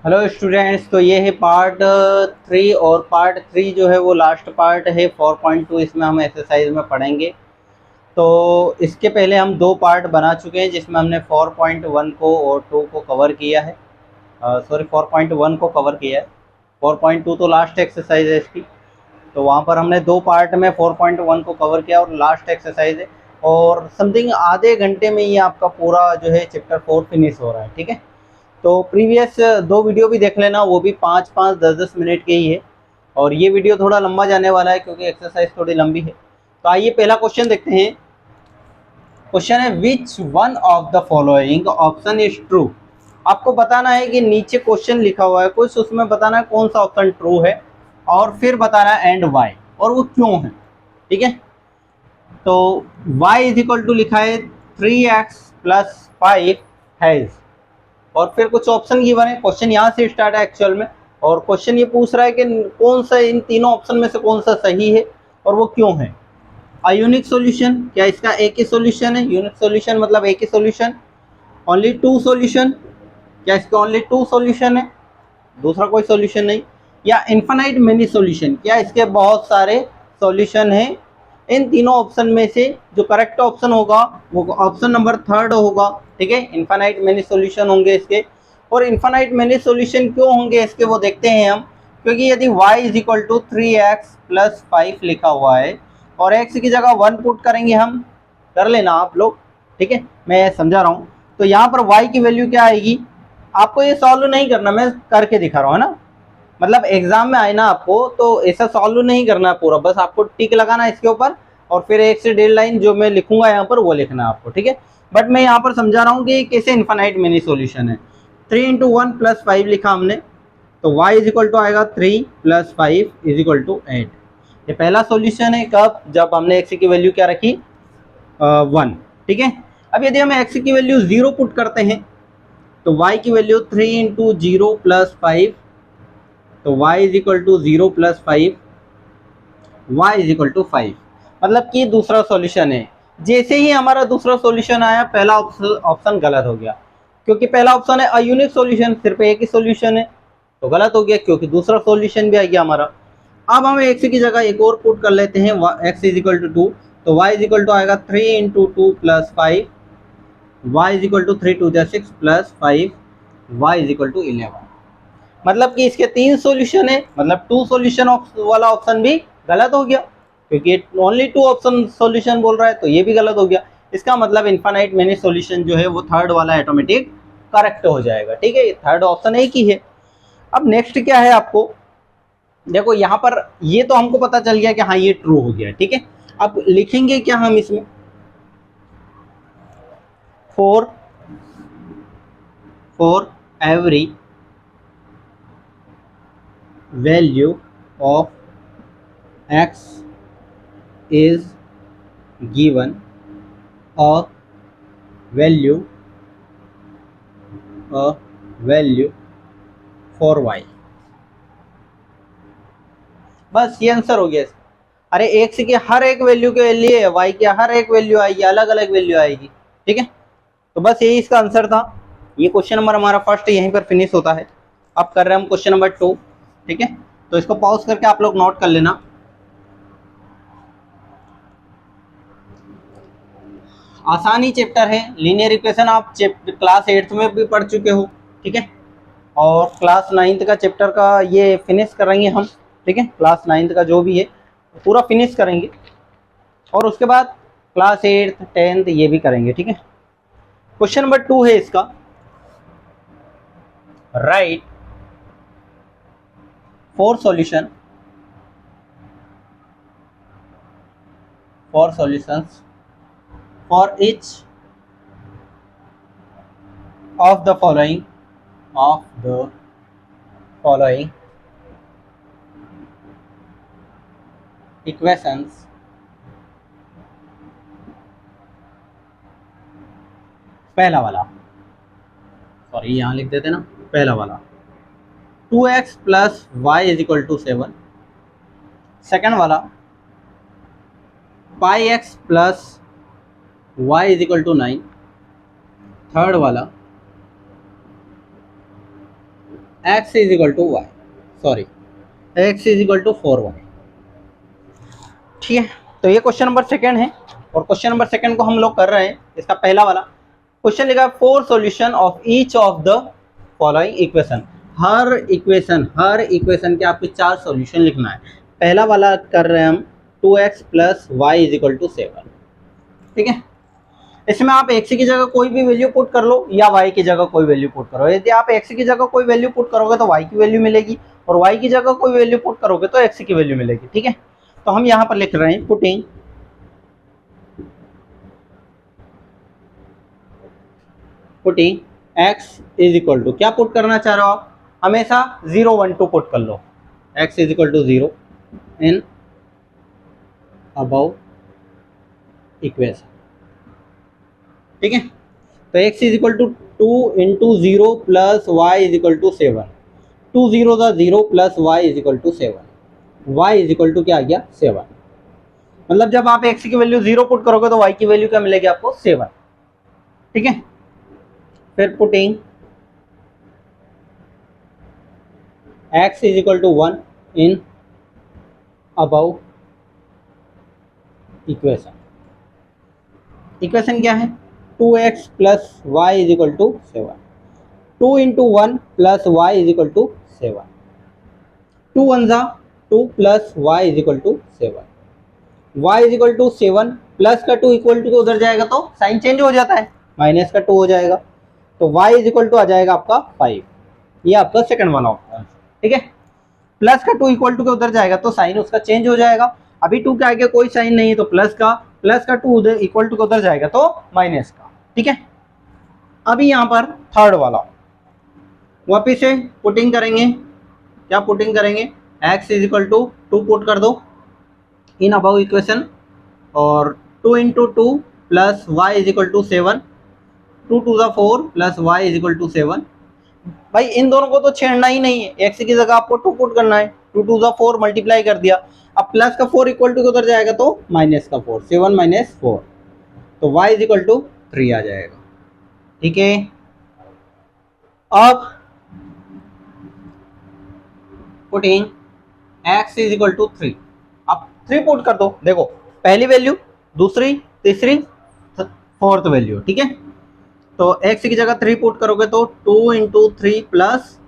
Hello students, तो ये है पार्ट 3 और पार्ट 3 जो है वो लास्ट पार्ट है 4.2। इसमें हम एक्सरसाइज में पढ़ेंगे। तो इसके पहले हम दो पार्ट बना चुके हैं जिसमें हमने 4.1 को और 2 को कवर किया है। सॉरी, 4.1 को कवर किया है। 4.2 तो लास्ट एक्सरसाइज है इसकी। तो वहाँ पर हमने दो पार्ट में 4.1 को कवर किया और लास्ट एक्सरसाइज है। और समथिंग आधे घंटे में ये आपका पूरा जो है चैप्टर 4 फिनिश हो रहा है। ठीक है, तो प्रीवियस दो वीडियो भी देख लेना, वो भी 5-5, 10-10 मिनट के ही है। और ये वीडियो थोड़ा लंबा जाने वाला है क्योंकि एक्सरसाइज थोड़ी लंबी है। तो आइए पहला क्वेश्चन देखते हैं। क्वेश्चन है which one of the following option is true. आपको बताना है कि नीचे क्वेश्चन लिखा हुआ है कुछ, उसमें बताना है कौन सा ऑप्शन ट्रू है और फिर बताना है एंड वाई, और वो क्यों है। ठीक है, तो y इज इक्वल टू लिखा है 3x प्लस 5 हैज़, और फिर कुछ ऑप्शन गिवन है। क्वेश्चन यहाँ से स्टार्ट है एक्चुअल में, और क्वेश्चन ये पूछ रहा है कि कौन सा इन तीनों ऑप्शन में से कौन सा सही है और वो क्यों है। अ यूनिक सॉल्यूशन, क्या इसका एक ही सॉल्यूशन है। यूनिक सॉल्यूशन मतलब एक ही सॉल्यूशन। ओनली टू सॉल्यूशन, क्या इसका ओनली टू सॉल्यूशन है, दूसरा कोई सॉल्यूशन नहीं। या इन्फिनाइट मेनी सॉल्यूशन, क्या इसके बहुत सारे सॉल्यूशन हैं। इन तीनों ऑप्शन में से जो करेक्ट ऑप्शन होगा वो ऑप्शन नंबर थर्ड होगा। ठीक है, इन्फिनाइट मेनी सॉल्यूशन होंगे इसके। और इन्फिनाइट मेनी सॉल्यूशन क्यों होंगे इसके वो देखते हैं हम। क्योंकि यदि y is equal to 3x plus 5 लिखा हुआ है और x की जगह 1 पुट करेंगे हम, कर लेना आप लोग। ठीक है, मैं समझा रहा हूँ। तो यहाँ पर y की वैल्यू क्या आएगी, आपको ये सॉल्व नहीं करना, मैं करके दिखा रहा हूँ, है ना। मतलब एग्जाम में आए ना आपको तो ऐसा सॉल्व नहीं करना है पूरा, बस आपको टिक लगाना है इसके ऊपर और फिर एक से डेढ़ लाइन जो मैं लिखूंगा यहाँ पर वो लिखना है आपको। ठीक है, बट मैं यहाँ पर समझा रहा हूँ कि कैसे इन्फिनाइट मेनी सॉल्यूशन है। 3 इंटू 1 प्लस 5 लिखा हमने, तो y इज इक्वल टू आएगा 3 प्लस 5 इज इक्वल टू 8। ये पहला सॉल्यूशन है, कब, जब हमने x की वैल्यू क्या रखी, 1। ठीक है, अब यदि हम x की वैल्यू 0 पुट करते हैं तो y की वैल्यू 3 इंटू 0 प्लस 5, तो y is equal to 0 plus 5, y is equal to 5। मतलब कि दूसरा सॉल्यूशन है। जैसे ही हमारा दूसरा सॉल्यूशन आया पहला ऑप्शन गलत हो गया, क्योंकि पहला ऑप्शन है अयूनिक सॉल्यूशन, सिर्फ एक ही सॉल्यूशन है, तो गलत हो गया क्योंकि दूसरा सॉल्यूशन भी आ गया हमारा। अब हम x की जगह एक और पुट कर लेते हैं, x इज इक्वल टू 2, तो y इज इक्वल टू आएगा 3 into 2 plus 5, y is equal to 3 two 6 plus 5, y is equal to 11। मतलब कि इसके तीन सॉल्यूशन है, मतलब टू सॉल्यूशन वाला ऑप्शन भी गलत हो गया क्योंकि ओनली टू ऑप्शन सॉल्यूशन बोल रहा है, तो ये भी गलत हो गया। इसका मतलब इनफाइनाइट मेनी सॉल्यूशन जो है वो थर्ड वाला ऑटोमेटिक करेक्ट हो जाएगा। ठीक है, थर्ड ऑप्शन एक ही है। अब नेक्स्ट क्या है, आपको देखो यहाँ पर ये तो हमको पता चल गया कि हाँ ये ट्रू हो गया। ठीक है, अब लिखेंगे क्या हम इसमें, for every value of x is given a value for y। बस ये आंसर हो गया। अरे x की हर एक वैल्यू के लिए y की हर एक वैल्यू आएगी, अलग अलग वैल्यू आएगी। ठीक है, तो बस यही इसका आंसर था। ये क्वेश्चन नंबर हमारा फर्स्ट यहीं पर फिनिश होता है। अब कर रहे हैं हम क्वेश्चन नंबर 2। ठीक है, तो इसको पॉज करके आप लोग नोट कर लेना। आसानी चैप्टर है, लीनियर इक्वेशन आप क्लास 8th में भी पढ़ चुके हो। ठीक है, और क्लास 9th का चैप्टर का ये फिनिश करेंगे हम। ठीक है, क्लास 9th का जो भी है पूरा फिनिश करेंगे और उसके बाद क्लास 8th 10th ये भी करेंगे। ठीक है, क्वेश्चन नंबर 2 है इसका, right 4 solutions for each of the following equations पहला वाला, सॉरी यहाँ लिख देते ना, पहला वाला 2x plus y is equal to 7, second वाला pi x plus y is equal to 9, third वाला x is equal to y, sorry x is equal to 4y। ठीक है, तो ये क्वेश्चन नंबर सेकंड है और क्वेश्चन नंबर सेकंड को हम लोग कर रहे हैं। इसका पहला वाला क्वेश्चन लिखा है 4 solution of each of the following equation. Her equation के आपके 4 सॉल्यूशन लिखना है। पहला वाला कर रहे हैं हम 2x plus y is equal to 7। ठीक है, इसमें आप x की जगह कोई भी वैल्यू पुट कर लो या y की जगह कोई वैल्यू पुट करो। यदि आप x की जगह कोई वैल्यू पुट करोगे तो y की वैल्यू मिलेगी और y की जगह कोई वैल्यू पुट करोगे तो x की वैल्यू मिलेगी। ठीक है, तो हम यहां पर लिख रहे हैं putting x is equal to, क्या पुट करना चाह रहे हो आप, हमेशा 0 1 2 पुट कर लो। x is equal to 0 in above equation. ठीक है, तो x is equal to 2 into 0 plus y is equal to 7। 2 0 का 0 plus y is equal to 7। Y is equal to क्या आ गया 7। मतलब जब आप x की वैल्यू 0 पुट करोगे तो y की वैल्यू क्या मिलेगी आपको 7। ठीक है, फिर putting x is equal to 1 in above equation. Equation क्या है 2x plus y is equal to 7। 2 into 1 plus y is equal to 7। 2 1 जा 2 plus y is equal to 7। Y is equal to 7 plus का 2 equal to उधर जाएगा तो sign change हो जाता है, माइनस का 2 हो जाएगा, तो y इज इक्वल टू आ जाएगा आपका 5। ये आपका सेकंड वाला ऑप्शन। ठीक है, प्लस का 2 इक्वल टू के उधर जाएगा तो साइन उसका चेंज हो जाएगा। अभी 2 के आगे कोई साइन नहीं है तो प्लस का 2 उधर इक्वल टू के उधर जाएगा तो माइनस का। ठीक है, अभी यहाँ पर थर्ड वाला वापिस से पुटिंग करेंगे। क्या पुटिंग करेंगे, x is equal to 2 put कर दो इन अबव इक्वेशन और 2 into 2 plus y is equal to 7। 2 2 जा 4 plus y is equal to 7। भाई इन दोनों को तो छेड़ना ही नहीं है, x की जगह आपको 2 पुट करना है। 2 2 जा 4 मल्टीप्लाई कर दिया, अब प्लस का 4 इक्वल टू उधर जाएगा तो माइनस का 4, 7 माइनस 4, तो y इज इक्वल टू 3 आ जाएगा। ठीक है, अब putting x is equal to 3, अब 3 पुट कर दो। देखो पहली वैल्यू, दूसरी, तीसरी, फोर्थ वैल्यू। ठीक है, तो x की जगह 3 पुट करोगे तो 2 into 3 plus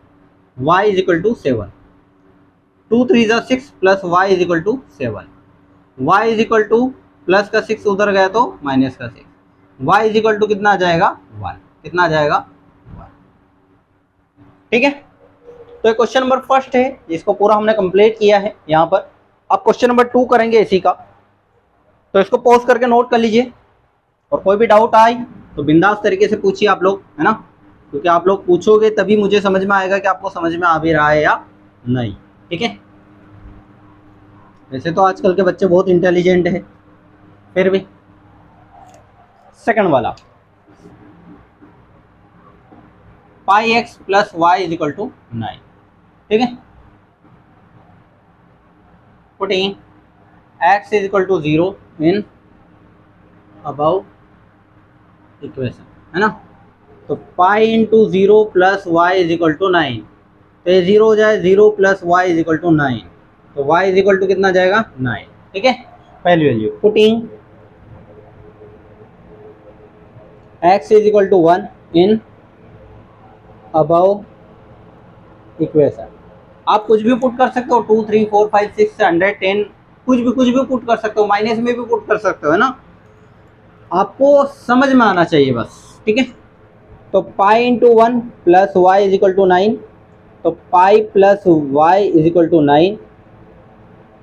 y is equal to 7। 2 3 जा 6 plus y is equal to 7। Y is equal to plus का 6 उधर गया तो माइनस का 6। वाई इज इक्वल टू कितना आ जाएगा 1, कितना आ जाएगा 1। ठीक है, तो क्वेश्चन नंबर फर्स्ट है, इसको पूरा हमने कंप्लीट किया है यहाँ पर। अब क्वेश्चन नंबर 2 करेंगे इसी का, तो इसको पॉज करके नोट कर लीजिए और कोई भी डाउट आए तो बिंदास तरीके से पूछिए आप लोग, है ना, क्योंकि आप लोग पूछोगे तभी मुझे समझ में आएगा कि आपको समझ में आ भी रहा है या नहीं। ठीक है, वैसे तो आजकल के बच्चे बहुत इंटेलिजेंट है, फिर भी सेकंड वाला pi x plus y is equal to 9। ठीक है, putting x is equal to 0 in above equation, है ना, तो pi into 0 plus y is equal to 9, तो ये 0 हो जाए, 0 plus y is equal to 9, तो y इज इक्वल टू कितना जाएगा 9। ठीक है, पहली value putting x is equal to 1 in above equation. आप कुछ भी पुट कर सकते हो, 2 3 4 5 6 100 10, कुछ भी पुट कर सकते हो, माइनस में भी पुट कर सकते हो, है ना, आपको समझ में आना चाहिए बस। ठीक है, तो pi into 1 plus y is equal to 9, तो pi plus y is equal to 9,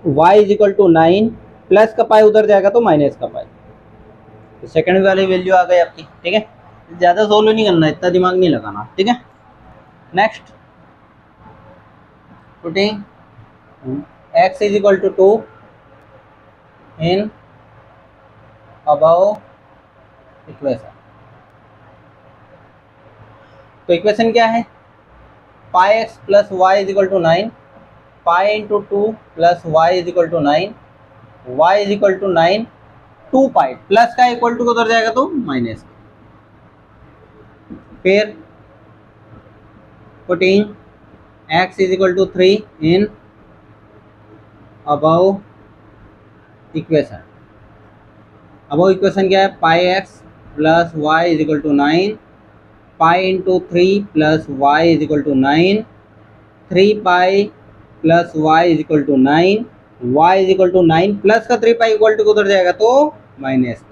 y is equal to 9, plus का पाई उधर जाएगा तो माइनस का पाई, तो सेकंड वाली वैल्यू आ गई आपकी। ठीक है, ज़्यादा सोल्व नहीं करना, इतना दिमाग नहीं लगाना। ठीक है, next putting x is equal to 2 in above equation. तो इक्वेशन क्या है, pi x plus y is equal to 9, pi into 2 plus y is equal to 9, y is equal to 9, 2 pi, plus का इक्वल टू उधर जाएगा तो minus. फिर putting x is equal to 3 in above equation. Above equation क्या है, pi x plus y is equal to 9, pi into 3 plus y is equal to 9, 3 pi plus y is equal to 9, y is equal to 9 plus का 3 pi equal to उधर जाएगा तो minus का।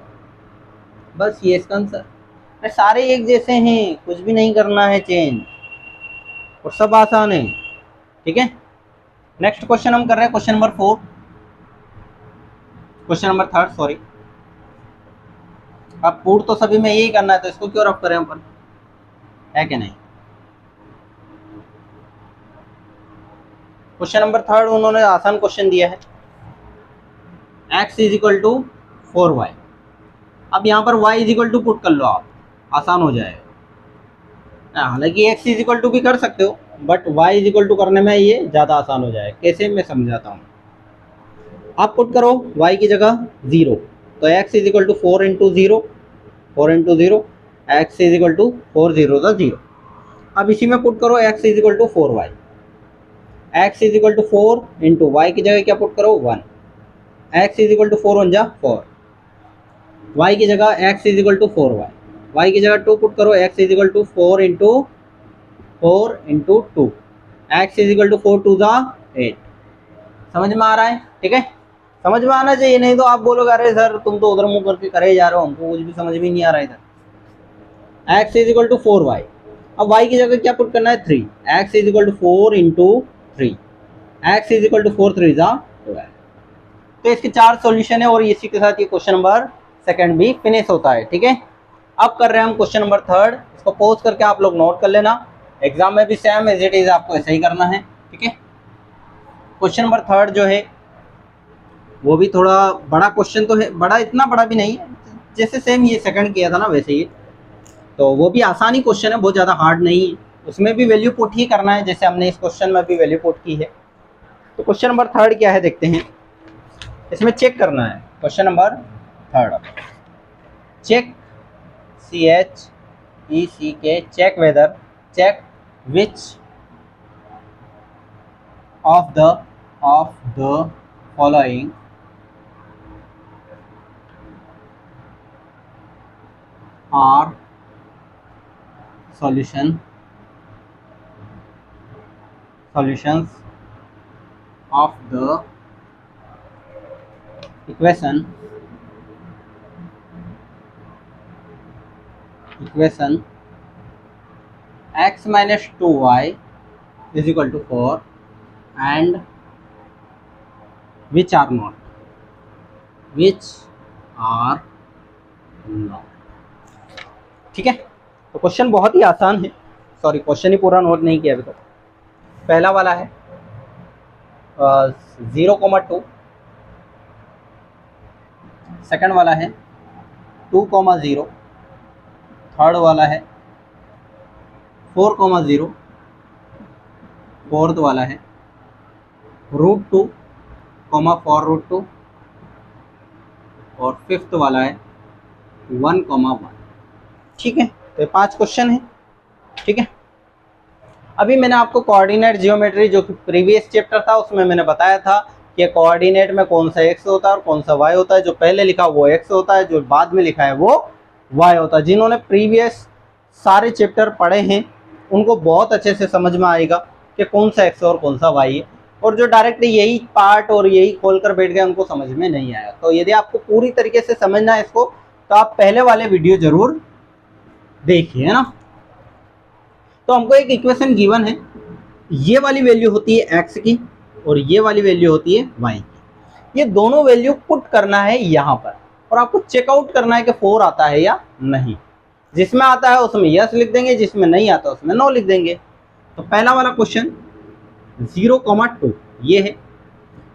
बस ये इसका आंसर। सारे एक जैसे हैं, कुछ भी नहीं करना है चेंज, और सब आसान है। ठीक है, नेक्स्ट क्वेश्चन हम कर रहे हैं question number 4, question number 3 sorry. अब पूर्ण तो सभी में यही करना है, तो इसको क्यों रफ करें अपन, है कि नहीं। क्वेश्चन नंबर 3 उन्होंने आसान क्वेश्चन दिया है, x is equal to 4y। अब यहाँ पर y is equal to put कर लो आप, आसान हो जाएगा। हालांकि x इज इक्वल टू भी कर सकते हो, but y is equal to करने में ये ज़्यादा आसान हो जाएगा। कैसे, मैं समझाता हूँ। आप पुट करो y की जगह 0, तो x is equal to 4 into 0, 4 into 0, x is equal to 4 0 था 0। अब इसी में पुट करो x is equal to 4y, x is equal to 4 into y की जगह क्या पुट करो 1, x इज इक्वल टू 4 1 जा 4, y की जगह x is equal to 4y, y की जगह 2 पुट करो, x is equal to 4 into 2, x is equal to 4 2 जा 8। समझ में आ रहा है, ठीक है, समझ में आना चाहिए, नहीं तो आप बोलोगे अरे सर तुम तो उधर मुंह करके करे जा रहे हो, हमको कुछ भी समझ में नहीं आ रहा है इधर। x is equal to 4y, अब y की जगह क्या पुट करना है 3, x is equal to 4 into 3, x is equal to 4 3 जा 12। तो इसके 4 सॉल्यूशन है, और इसी के साथ ये क्वेश्चन नंबर 2 भी फिनिश होता है। ठीक है, अब कर रहे हैं हम क्वेश्चन नंबर 3, इसको पॉज करके आप लोग नोट कर लेना, एग्जाम में भी सेम एज इट इज आपको ऐसा ही करना है। ठीक है, क्वेश्चन नंबर 3 जो है वो भी थोड़ा बड़ा क्वेश्चन तो है, बड़ा इतना बड़ा भी नहीं है, जैसे सेम ये सेकंड किया था ना वैसे ही, तो वो भी आसानी क्वेश्चन है, बहुत ज़्यादा हार्ड नहीं है। उसमें भी वैल्यू पुट ही करना है, जैसे हमने इस क्वेश्चन में भी वैल्यू पुट की है। तो क्वेश्चन नंबर 3 क्या है देखते हैं, इसमें चेक करना है। Question number 3, check CHECK, check whether, check which of the following are solutions of the equation x minus 2y is equal to 4 and which are not। ठीक है, तो क्वेश्चन बहुत ही आसान है, सॉरी क्वेश्चन ही पूरा नोट नहीं किया अभी तक। पहला वाला है 0,2, सेकंड वाला है 2,0, थर्ड वाला है 4,0, फोर्थ वाला है √2, 4√2, और फिफ्थ वाला है 1,1। ठीक है, तो 5 क्वेश्चन है। ठीक है, अभी मैंने आपको कोऑर्डिनेट जियोमेट्री जो कि प्रीवियस चैप्टर था उसमें मैंने बताया था कि कोऑर्डिनेट में कौन सा x होता है और कौन सा y होता है। जो पहले लिखा वो x होता है, जो बाद में लिखा है वो y होता है। जिन्होंने प्रीवियस सारे चैप्टर पढ़े हैं उनको बहुत अच्छे से समझ में आएगा कि कौन सा x और कौन सा y है, और जो डायरेक्ट यही पार्ट और यही खोल कर बैठ गए उनको समझ में नहीं आया। तो यदि आपको पूरी तरीके से समझना है इसको तो आप पहले वाले वीडियो जरूर देखिए, है ना। तो हमको एक इक्वेशन गिवन है, ये वाली वैल्यू होती है x की और ये वाली वैल्यू होती है y की। ये दोनों वैल्यू पुट करना है यहाँ पर, और आपको चेकआउट करना है कि 4 आता है या नहीं। जिसमें आता है उसमें यस लिख देंगे, जिसमें नहीं आता उसमें नो लिख देंगे। तो पहला वाला क्वेश्चन 0,2 ये है,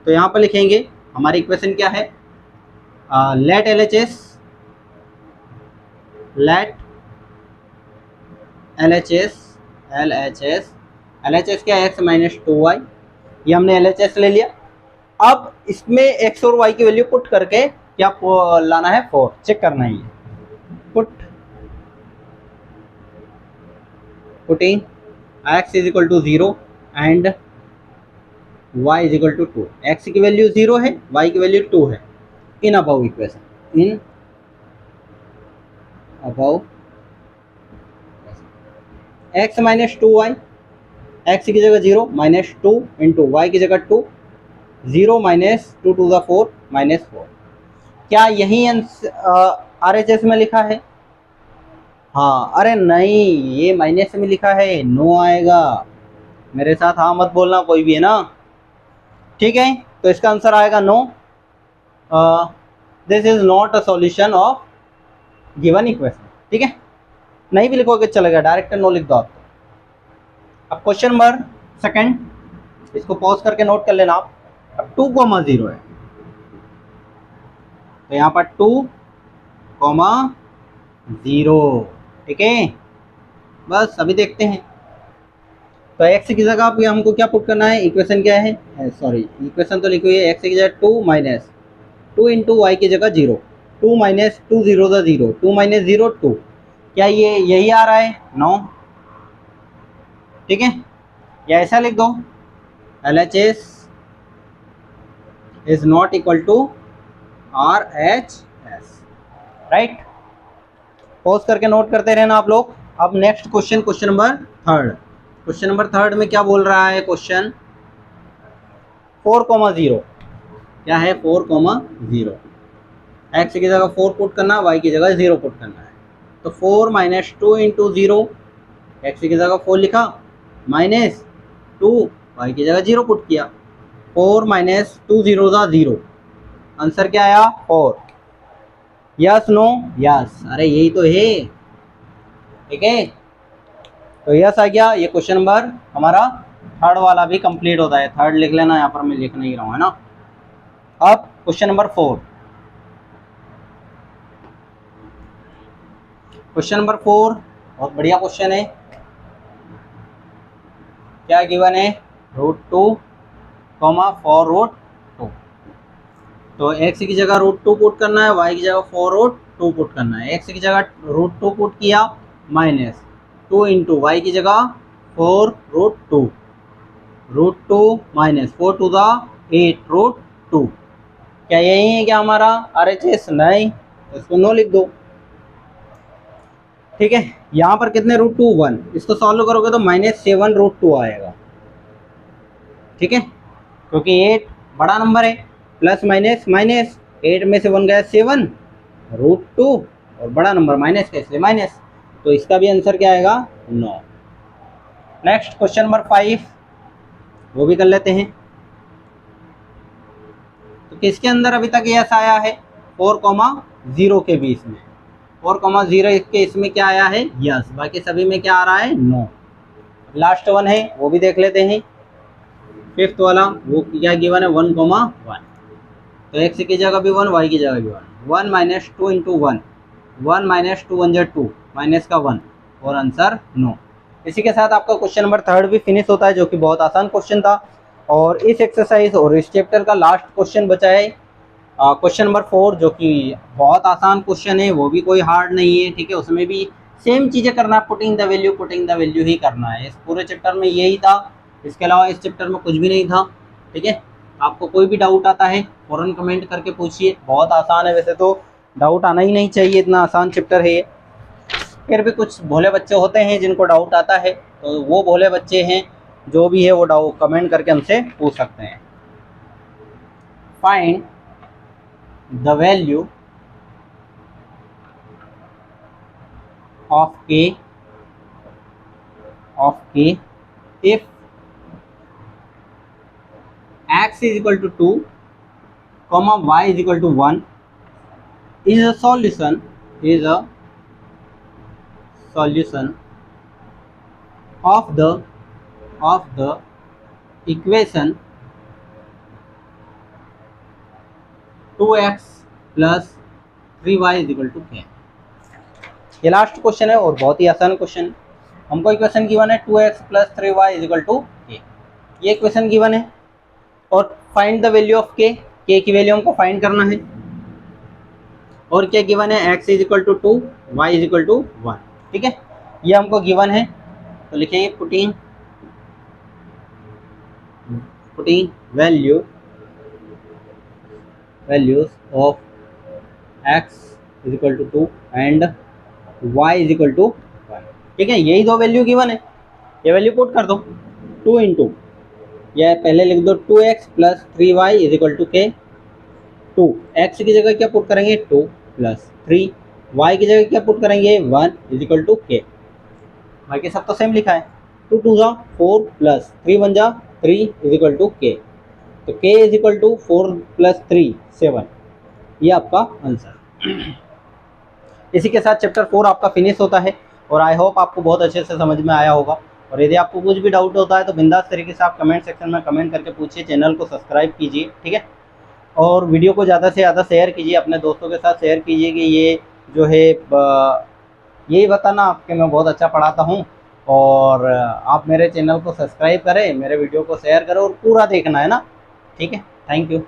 तो यहाँ पर लिखेंगे हमारी इक्वेशन क्या है, लेट LHS क्या है x minus 2y, ये हमने LHS ले लिया। अब इसमें x और y की वैल्यू पुट करके क्या लाना है 4, चेक करना है। Putting x is equal to 0 and y is equal to 2। x की वैल्यू 0 है, y की वैल्यू 2 है in above equation, in above x minus 2y, x की जगह 0 माइनस 2 इंटू वाई की जगह 2, 0 माइनस 2 टू द 4 माइनस 4। क्या यही RHS में लिखा है? हाँ, अरे नहीं, ये माइनस में लिखा है, नो आएगा। मेरे साथ हाँ मत बोलना कोई भी, है ना? ठीक है, तो इसका आंसर आएगा no. This is not a solution of given equation. ठीक है, नहीं भी लिखोगे चलेगा, डायरेक्ट नो लिख दो आप। अब क्वेश्चन नंबर सेकंड, इसको पॉज करके नोट कर लेना आप। अब 2,0 है, तो यहाँ पर 2,0, ठीक है। बस अभी देखते हैं, तो x की जगह आप हमको क्या पुट करना है, इक्वेशन क्या है, सॉरी इक्वेशन तो लिखी हुई है, x की जगह 2 माइनस 2 इंटू वाई की जगह 0, 2 माइनस 2 0 द 0, 2 माइनस 0 2। क्या ये यही आ रहा है? नो। ठीक है, या ऐसा लिख दो, LHS is not equal to RHS, right. Pause करके नोट करते रहना आप लोग। अब next question, question number third. Question number third में क्या बोल रहा है क्वेश्चन? 4,0 क्या है? 4,0। x की जगह 4 पुट करना, y की जगह 0 पुट करना है। तो 4 माइनस 2 इंटू 0, x की जगह 4 लिखा, माइनस 2, y की जगह 0 पुट किया, 4 माइनस 2 0 दा 0। आंसर क्या आया? 4। Yes no? यस, अरे यही तो है। ठीक है, तो यस आ गया। ये क्वेश्चन नंबर हमारा थर्ड वाला भी कंप्लीट होता है। थर्ड लिख लेना, यहाँ पर मैं लिख नहीं रहा हूँ, है ना। अब क्वेश्चन नंबर 4। क्वेश्चन नंबर 4 बहुत बढ़िया क्वेश्चन है। क्या गिवन है? √2, 4√2। तो x की जगह √2 पुट करना है, y की जगह 4√2 पुट करना है। x की जगह √2 पुट किया, माइनस 2 इंटू वाई की जगह 4√2, √2 माइनस 4 टू द 8√2। क्या यही है क्या हमारा RHS? नहीं, तो इसको नो लिख दो। ठीक है, यहाँ पर कितने √2? 1। इसको सॉल्व करोगे तो माइनस 7√2 आएगा। ठीक है, क्योंकि 8 बड़ा नंबर है, प्लस माइनस माइनस, 8 में से 1 गया 7, √2 और बड़ा नंबर माइनस का, इसलिए माइनस। तो इसका भी आंसर क्या आएगा? नो। नेक्स्ट क्वेश्चन नंबर 5, वो भी कर लेते हैं। तो किसके अंदर अभी तक यस आया है? 4,0 के बीच में, 4,0 के इसमें क्या आया है? यस। बाकी सभी में क्या आ रहा है? नो। लास्ट वन है, वो भी देख लेते हैं। फिफ्थ वाला, वो क्या गिवन है? 1,1। तो x की जगह भी 1, y की जगह भी 1। 1 माइनस 2 इंटू 1, 1 माइनस 2 1 2, माइनस का 1, और आंसर नो। इसी के साथ आपका क्वेश्चन नंबर थर्ड भी फिनिश होता है, जो कि बहुत आसान क्वेश्चन था। और इस एक्सरसाइज और इस चैप्टर का लास्ट क्वेश्चन बचा है क्वेश्चन नंबर 4, जो कि बहुत आसान क्वेश्चन है, वो भी कोई हार्ड नहीं है। ठीक है, उसमें भी सेम चीज़ें करना है, पुटिंग द वैल्यू ही करना है। इस पूरे चैप्टर में यही था, इसके अलावा इस चैप्टर में कुछ भी नहीं था। ठीक है, आपको कोई भी डाउट आता है फ़ौरन कमेंट करके पूछिए। बहुत आसान है, वैसे तो डाउट आना ही नहीं चाहिए, इतना आसान चैप्टर है ये। फिर भी कुछ भोले बच्चे होते हैं जिनको डाउट आता है, तो वो भोले बच्चे हैं जो भी है वो डाउट कमेंट करके हमसे पूछ सकते हैं। Find the value of k if x is equal to 2, y is equal to 1 is a solution of the equation 2x plus 3y is equal to k। ये लास्ट क्वेश्चन है और बहुत ही आसान क्वेश्चन। हमको इक्वेशन गिवन है 2x plus 3y is equal to k, ये equation given है। और find the value of k की वैल्यू हमको फाइंड करना है। और क्या गिवन है? x is equal to 2, y is equal to 1। ठीक है, ये हमको गिवन है, तो लिखेंगे putting putting values of x is equal to 2 and y is equal to 1। ठीक है, यही दो वैल्यू गिवन है, ये वैल्यू पुट कर दो 2 इंटू, या पहले लिख दो 2x plus 3y is equal to के। 2 x की जगह क्या पुट करेंगे 2 प्लस 3, y की जगह क्या पुट करेंगे 1 इज इक्वल टू के। बाकी सब तो सेम लिखा है, 2 2 जा 4 प्लस 3 1 जा 3 इज इक्वल टू के। तो k is equal to 4 plus 3 7, ये आपका आंसर। इसी के साथ चैप्टर 4 आपका फिनिश होता है और आई होप आपको बहुत अच्छे से समझ में आया होगा। और यदि आपको कुछ भी डाउट होता है तो बिंदास तरीके से आप कमेंट सेक्शन में कमेंट करके पूछिए, चैनल को सब्सक्राइब कीजिए। ठीक है, और वीडियो को ज़्यादा से ज़्यादा शेयर कीजिए, अपने दोस्तों के साथ शेयर कीजिए कि ये जो है यही बताना आपके मैं बहुत अच्छा पढ़ाता हूँ। और आप मेरे चैनल को सब्सक्राइब करें, मेरे वीडियो को शेयर करें और पूरा देखना है ना। ठीक है, थैंक यू।